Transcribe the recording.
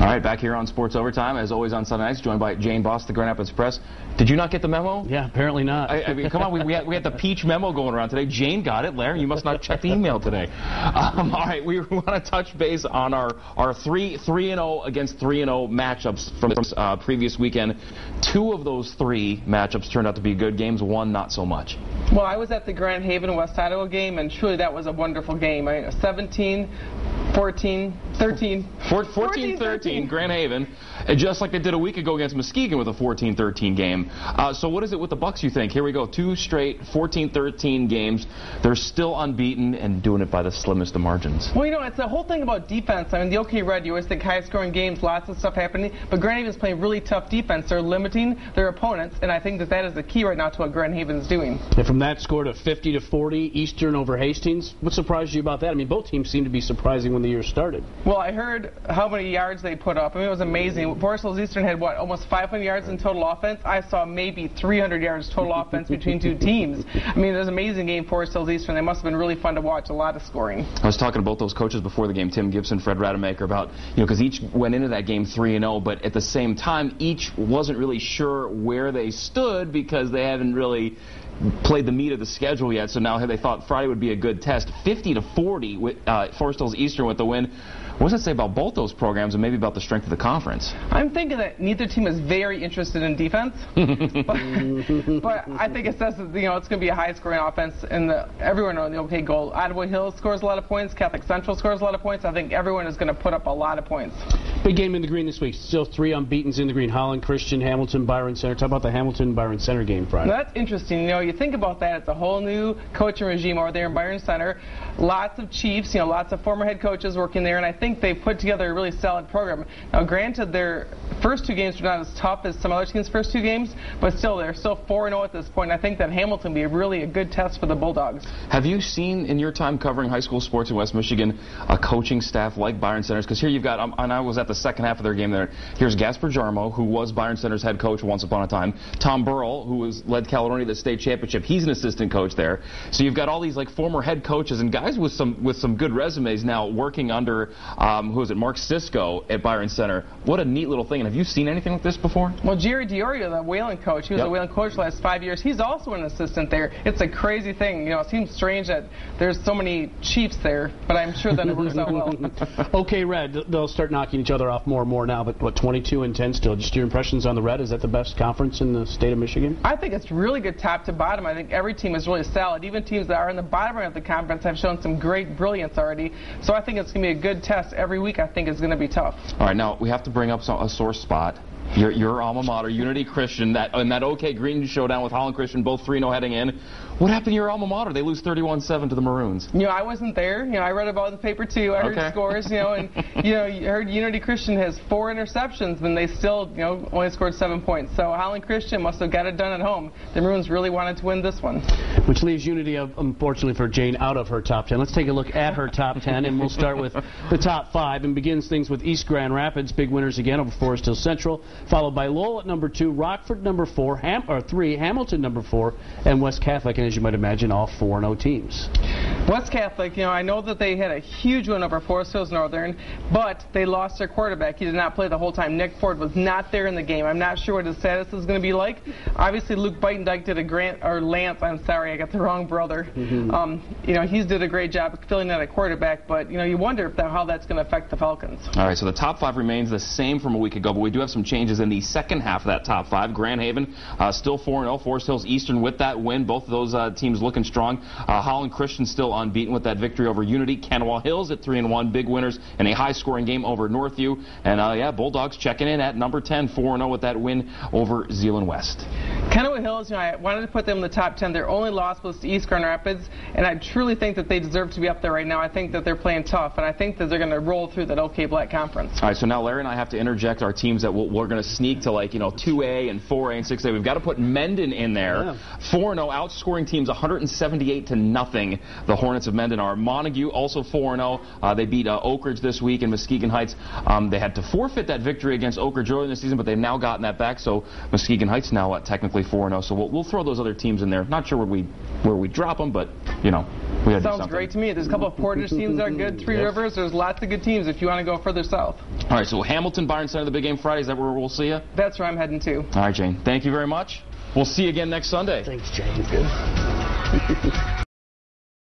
All right, back here on Sports Overtime, as always on Sunday nights, joined by Jane Bos, the Grand Rapids Press. Did you not get the memo? Yeah, apparently not. I mean, come on, we had the peach memo going around today. Jane got it. Larry, you must not check the email today. All right, we want to touch base on our 3-0 against 3-0 matchups from this previous weekend. 2 of those 3 matchups turned out to be good games. 1 not so much. Well, I was at the Grand Haven West Idaho game, and truly that was a wonderful game. I mean, 14-13 Grand Haven, just like they did a week ago against Muskegon with a 14-13 game. So what is it with the Bucks, you think? Here we go, 2 straight 14-13 games. They're still unbeaten and doing it by the slimmest of margins. Well, you know, it's the whole thing about defense. I mean, the OK Red, you always think high-scoring games, lots of stuff happening, but Grand Haven's playing really tough defense. They're limiting their opponents, and I think that is the key right now to what Grand Haven's doing. And from that score to 50-40, Eastern over Hastings, what surprised you about that? I mean, both teams seem to be surprising when the year started. Well, I heard how many yards they put up. I mean, it was amazing. Forest Hills Eastern had, what, almost 500 yards in total offense? I saw maybe 300 yards total offense between 2 teams. I mean, it was an amazing game, Forest Hills Eastern. They must have been really fun to watch, a lot of scoring. I was talking to both those coaches before the game, Tim Gibson, Fred Rademacher, about, because each went into that game 3-0, but at the same time, each wasn't really sure where they stood because they haven't really played the meat of the schedule yet, so now they thought Friday would be a good test. 50-40 with Forest Hills Eastern with the win. What does that say about both those programs and maybe about the strength of the conference? I'm thinking that neither team is very interested in defense, but I think it says that, it's going to be a high-scoring offense, and everyone knows the OK goal. Ottawa Hills scores a lot of points. Catholic Central scores a lot of points. I think everyone is going to put up a lot of points. Big game in the green this week. Still 3 unbeatens in the green. Holland Christian, Hamilton, Byron Center. Talk about the Hamilton-Byron Center game Friday. That's interesting. You think about that. It's a whole new coaching regime over there in Byron Center. Lots of Chiefs, lots of former head coaches working there, and I think they've put together a really solid program. Now, granted, their first 2 games were not as tough as some other teams' first 2 games, but still, they're still 4-0 at this point. I think that Hamilton will be really a good test for the Bulldogs. Have you seen, in your time covering high school sports in West Michigan, a coaching staff like Byron Center's? Because here you've got, and I was at the second half of their game there, here's Gasper Jarmo, who was Byron Center's head coach once upon a time. Tom Burrell, who led Caledonia to the state championship, he's an assistant coach there. So you've got all these former head coaches and guys with some good resumes now working under, Mark Sisko at Byron Center. What a neat little thing. And have you seen anything like this before? Well, Jerry Diorio, the Wayland coach, he was a Wayland coach the last 5 years. He's also an assistant there. It's a crazy thing. It seems strange that there's so many Chiefs there, but I'm sure that it works out well. Okay, Red, they'll start knocking each other off more and more now, but what, 22-10 still? Just your impressions on the Red? Is that the best conference in the state of Michigan? I think it's really good top to bottom. I think every team is really solid. Even teams that are in the bottom of the conference have shown some great brilliance already. So I think it's going to be a good test every week. I think it's going to be tough. All right, now we have to bring up a sore spot. Your alma mater, Unity Christian, that OK Green showdown with Holland Christian, both 3-0 heading in. What happened to your alma mater? They lose 31-7 to the Maroons. I wasn't there. I read about it in the paper too. I heard scores. And you heard Unity Christian has 4 interceptions, and they still only scored 7 points. So Holland Christian must have got it done at home. The Maroons really wanted to win this one. Which leaves Unity, unfortunately for Jane, out of her top 10. Let's take a look at her top 10, and we'll start with the top 5, and begins things with East Grand Rapids, big winners again over Forest Hills Central, followed by Lowell at number 2, Rockford number 3, Hamilton number 4, and West Catholic, and as you might imagine, all 4-0 teams. West Catholic, I know that they had a huge win over Forest Hills Northern, but they lost their quarterback. He did not play the whole time. Nick Ford was not there in the game. I'm not sure what his status is going to be like. Obviously, Luke Beitendijk did Lance, I'm sorry, I got the wrong brother. He's did a great job filling in at quarterback, but, you wonder how that's going to affect the Falcons. All right, so the top 5 remains the same from a week ago, but we do have some changes in the second half of that top 5. Grand Haven still 4-0. Forest Hills Eastern with that win. Both of those teams looking strong. Holland Christian still unbeaten with that victory over Unity. Kanawha Hills at 3-1. Big winners in a high-scoring game over Northview. And Bulldogs checking in at number 10, 4-0 with that win over Zeeland West. Kanawha Hills, I wanted to put them in the top 10. Their only loss was to East Grand Rapids, and I truly think that they deserve to be up there right now. I think that they're playing tough, and I think that they're going to roll through that OK Black Conference. All right, so now Larry and I have to interject our teams that we're going to sneak to 2A and 4A and 6A. We've got to put Mendon in there. 4-0, outscoring teams 178-0. The Hornets of Mendon are. Montague also 4-0. They beat Oak Ridge this week in Muskegon Heights. They had to forfeit that victory against Oak Ridge earlier in the season, but they've now gotten that back. So Muskegon Heights now technically 4-0. So we'll throw those other teams in there. Not sure where we drop them, but we Sounds great to me. There's a couple of Portage teams that are good. Three Rivers. There's lots of good teams if you want to go further south. All right, so Hamilton, Byron Center, the big game Friday. Is that where we'll see you? That's where I'm heading to. All right, Jane. Thank you very much. We'll see you again next Sunday. Thanks, Jane.